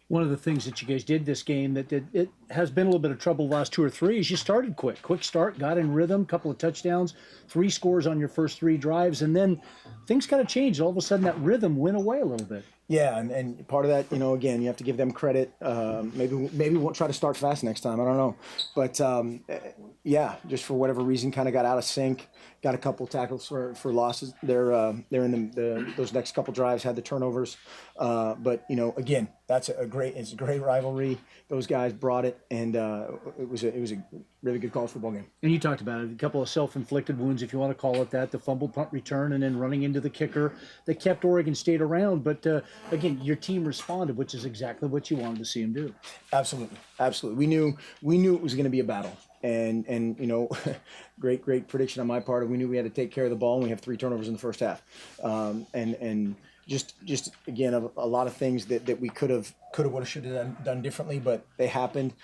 One of the things that you guys did this game that it has been a little bit of trouble the last two or three is you started quick start, got in rhythm, couple of touchdowns, 3 scores on your first 3 drives, and then things kind of changed. All of a sudden, that rhythm went away a little bit. Yeah, and part of that, again, you have to give them credit. Maybe we'll try to start fast next time. I don't know, but yeah, just for whatever reason, kind of got out of sync. Got a couple tackles for losses. They're in those next couple drives had the turnovers, but again, it's a great rivalry. Those guys brought it, and it was a really good college football game. And you talked about it, a couple of self-inflicted wounds, if you want to call it that, the fumbled punt return and then running into the kicker that kept Oregon State around. But again, your team responded, which is exactly what you wanted to see them do. Absolutely. We knew it was going to be a battle. And great prediction on my part. We knew we had to take care of the ball, and we have 3 turnovers in the first half. And just again, a lot of things that we could have, would have, should have done differently, but they happened.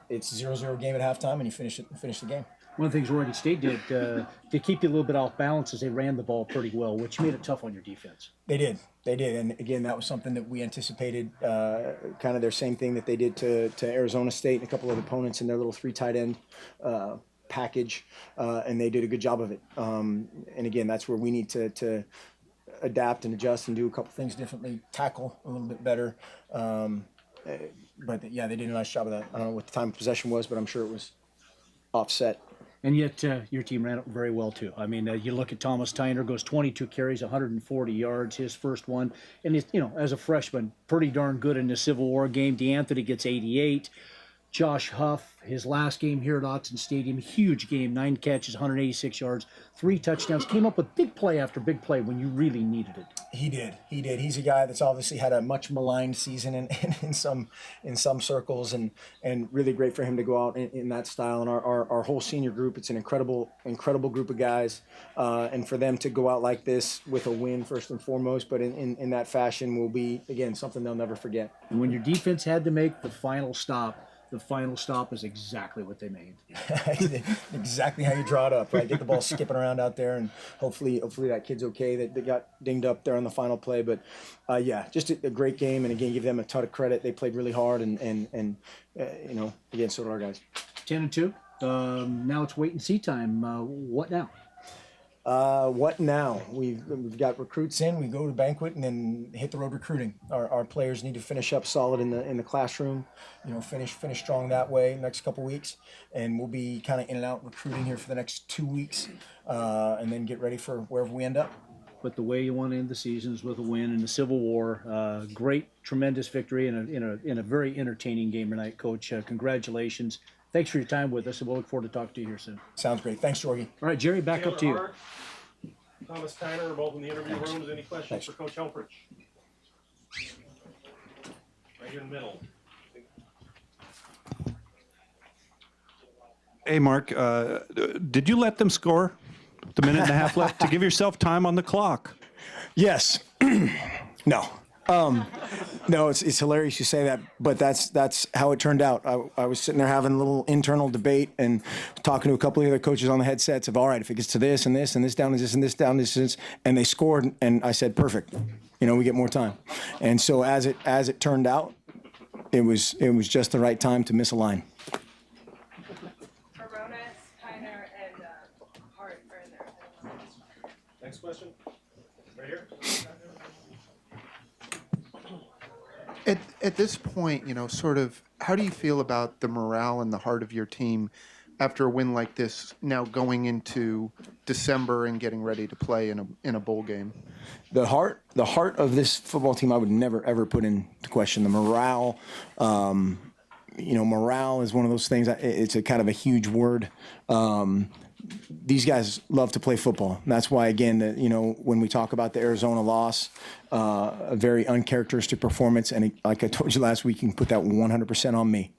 It's 0-0 game at halftime, and you finish the game. One of the things Oregon State did to keep you a little bit off balance is they ran the ball pretty well, which made it tough on your defense. They did. And again, that was something that we anticipated, kind of their same thing that they did to Arizona State and a couple of opponents in their little 3 tight end package, and they did a good job of it. And again, that's where we need to adapt and adjust and do a couple things differently, tackle a little bit better. But yeah, they did a nice job of that. I don't know what the time of possession was, but I'm sure it was offset. And yet your team ran it very well, too. I mean, you look at Thomas Tyner, goes 22 carries, 140 yards, his first one. And, as a freshman, pretty darn good in the Civil War game. DeAnthony gets 88. Josh Huff, his last game here at Autzen Stadium, huge game, 9 catches, 186 yards, 3 touchdowns. Came up with big play after big play when you really needed it. He did. He's a guy that's obviously had a much maligned season in some circles, and really great for him to go out in that style. And our whole senior group, it's an incredible group of guys, and for them to go out like this with a win first and foremost, but in that fashion will be, again, something they'll never forget. And when your defense had to make the final stop is exactly what they made. Exactly how you draw it up, right? Get the ball skipping around out there, and hopefully that kid's okay that got dinged up there on the final play. But yeah, just a great game, and again, give them a ton of credit. They played really hard, and again, so did our guys. 10-2. Now it's wait and see time. What now? What now? We've got recruits in. We go to banquet and then hit the road recruiting. Our players need to finish up solid in the classroom. Finish strong that way next couple weeks, and we'll be kind of in and out recruiting here for the next 2 weeks, and then get ready for wherever we end up. But the way you want to end the season is with a win in the Civil War. Great, tremendous victory in a very entertaining game tonight, Coach. Congratulations. Thanks for your time with us, and we'll look forward to talking to you here soon. Sounds great. Thanks, Jorgie. All right, Jerry, back up to you. Thomas Tyner are both in the interview rooms. Any questions for Coach Helfrich? Right here in the middle. Hey, Mark, did you let them score the minute and a half left to give yourself time on the clock? Yes. No. No, it's hilarious you say that, but that's how it turned out. I was sitting there having a little internal debate and talking to a couple of the other coaches on the headsets of, all right, if it gets to this and this and this down is this and this down is this, and they scored, and I said, perfect. We get more time. And so as it turned out, it was just the right time to miss a line. Next question. Right here. At this point, sort of, how do you feel about the morale and the heart of your team after a win like this, now going into December and getting ready to play in a bowl game? The heart of this football team, I would never ever put into question. The morale, morale is one of those things. It's a kind of a huge word. These guys love to play football. And that's why, again, when we talk about the Arizona loss, a very uncharacteristic performance, and like I told you last week, you can put that 100% on me.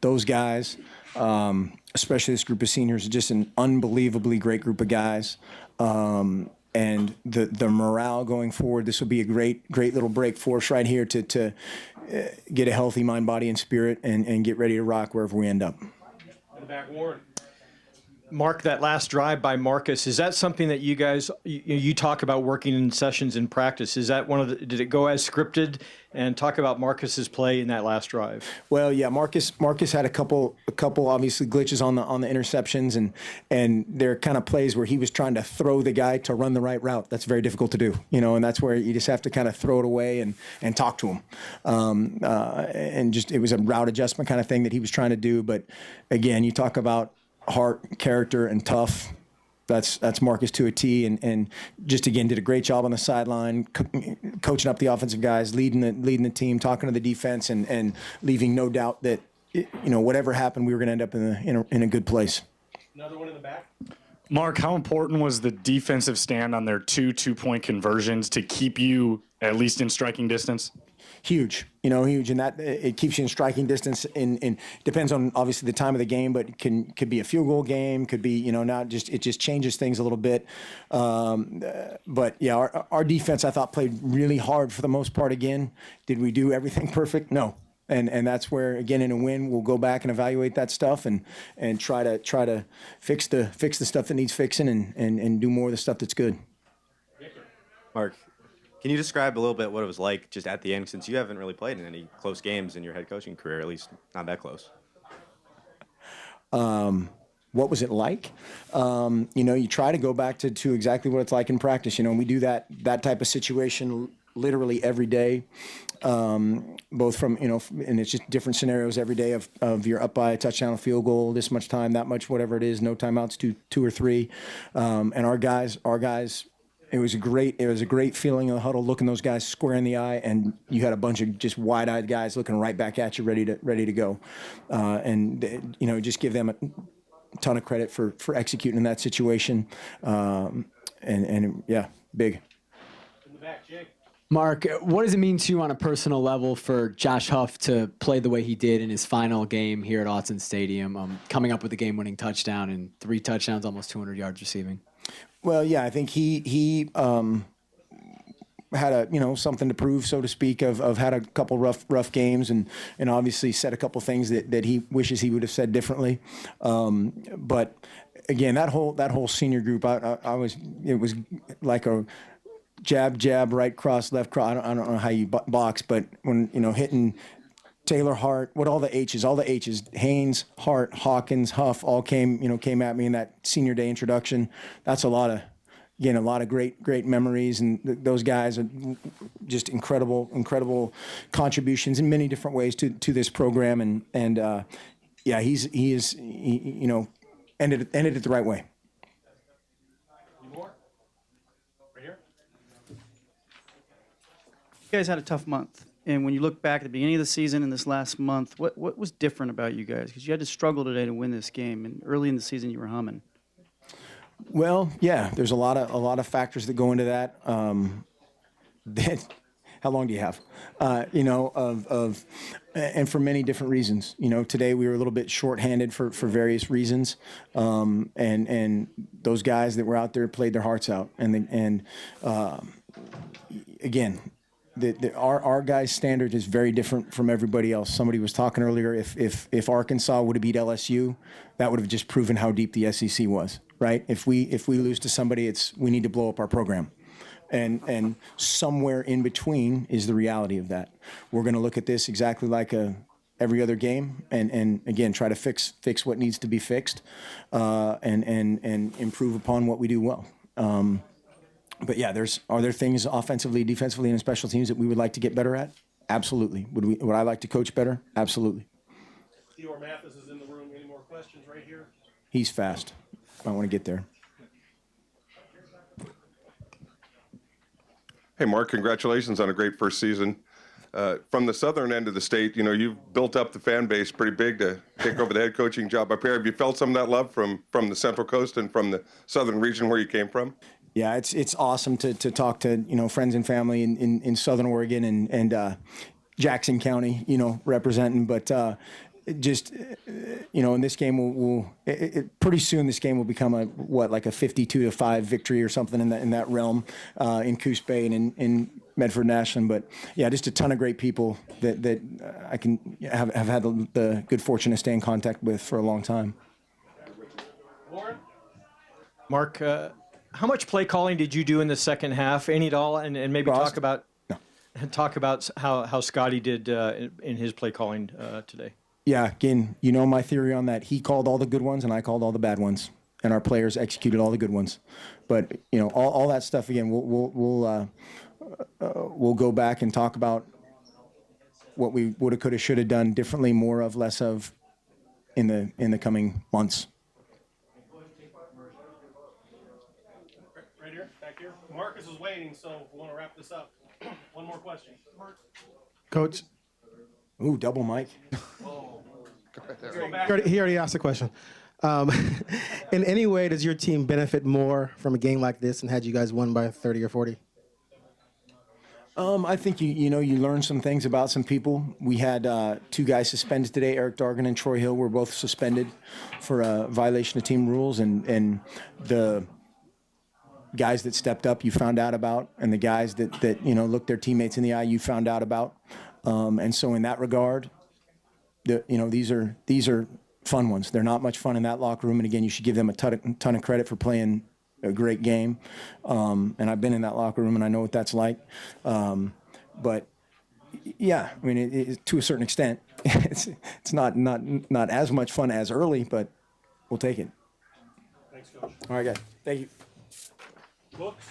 Those guys, especially this group of seniors, are just an unbelievably great group of guys. And the morale going forward, this will be a great little break for us right here to get a healthy mind, body, and spirit, and get ready to rock wherever we end up. In the back, Warren. Mark, that last drive by Marcus, is that something that you guys, you talk about working in sessions in practice? Is that did it go as scripted? And talk about Marcus's play in that last drive. Well, yeah, Marcus had a couple obviously glitches on the interceptions, and they're kind of plays where he was trying to throw the guy to run the right route. That's very difficult to do, and that's where you just have to kind of throw it away and talk to him. And just it was a route adjustment kind of thing that he was trying to do. But again, you talk about heart, character, and tough. That's Marcus to a T, and just again did a great job on the sideline, coaching up the offensive guys, leading the team, talking to the defense, and leaving no doubt that whatever happened, we were going to end up in a good place. Another one in the back. Mark, how important was the defensive stand on their 2-point conversions to keep you at least in striking distance? Huge, huge, and that it keeps you in striking distance. In depends on obviously the time of the game, but could be a field goal game, could be not just it just changes things a little bit. But yeah, our defense I thought played really hard for the most part. Again, did we do everything perfect? No. And that's where again in a win we'll go back and evaluate that stuff and try to fix the stuff that needs fixing and do more of the stuff that's good. Mark, can you describe a little bit what it was like just at the end, since you haven't really played in any close games in your head coaching career, at least not that close? What was it like? You try to go back to exactly what it's like in practice. We do that type of situation literally every day, both from, and it's just different scenarios every day of you're up by a touchdown, a field goal, this much time, that much, whatever it is, no timeouts, two or three. And our guys, it was a great feeling in the huddle, looking those guys square in the eye, and you had a bunch of just wide-eyed guys looking right back at you, ready to go. And just give them a ton of credit for executing in that situation. And yeah, big. In the back, Jake. Mark, what does it mean to you on a personal level for Josh Huff to play the way he did in his final game here at Autzen Stadium, coming up with a game-winning touchdown and 3 touchdowns, almost 200 yards receiving? Well, yeah, I think he had something to prove, so to speak, of had a couple rough games and obviously said a couple things that he wishes he would have said differently. But again, that whole senior group, it was like a jab, right cross, left cross. I don't know how you box, but when hitting Taylor, Hart, all the H's, Haynes, Hart, Hawkins, Huff, all came at me in that senior day introduction. That's a lot of great memories, and those guys are just incredible contributions in many different ways to this program, and yeah, he ended it the right way. Any more? Right here. You guys had a tough month. And when you look back at the beginning of the season and this last month, what was different about you guys? Because you had to struggle today to win this game, and early in the season you were humming. Well, yeah, there's a lot of factors that go into that. How long do you have? And for many different reasons. Today we were a little bit shorthanded for various reasons, and those guys that were out there played their hearts out. And again, our guys' standard is very different from everybody else. Somebody was talking earlier. If Arkansas would have beat LSU, that would have just proven how deep the SEC was, right? If we lose to somebody, we need to blow up our program. And somewhere in between is the reality of that. We're going to look at this exactly like every other game, and again try to fix what needs to be fixed, and improve upon what we do well. But yeah, are there things offensively, defensively, and special teams that we would like to get better at? Absolutely. Would I like to coach better? Absolutely. Theodore Mathis is in the room. Any more questions right here? He's fast. I want to get there. Hey, Mark, congratulations on a great first season. From the southern end of the state, you've built up the fan base pretty big to take over the head coaching job up here. Have you felt some of that love from the Central Coast and from the southern region where you came from? Yeah, it's awesome to talk to friends and family in Southern Oregon and Jackson County, representing. But just in this game, pretty soon this game will become a 52-5 victory or something in that realm in Coos Bay and in Medford and Ashland. But yeah, just a ton of great people that I can have had the good fortune to stay in contact with for a long time. Warren? Mark, how much play calling did you do in the second half? Any at all? And maybe Frost? talk about how Scotty did in his play calling today. Yeah, again, you know my theory on that. He called all the good ones, and I called all the bad ones, and our players executed all the good ones. But you know, all that stuff again. We'll go back and talk about what we woulda, coulda, shoulda done differently, more of, less of, in the coming months. Right here, back here. Marcus is waiting, so we want to wrap this up. One more question. Coach, Ooh, double mic. he already asked the question. In any way, does your team benefit more from a game like this and had you guys won by 30 or 40? I think you learn some things about some people. We had 2 guys suspended today. Eric Dargan and Troy Hill were both suspended for a violation of team rules, and the guys that stepped up you found out about, and the guys that looked their teammates in the eye you found out about. And so in that regard, these are fun ones. They're not much fun in that locker room, and again, you should give them a ton of credit for playing a great game. And I've been in that locker room, and I know what that's like. But yeah, I mean, it, to a certain extent, it's not as much fun as early, but we'll take it. Thanks, Coach. All right, guys. Thank you. Books.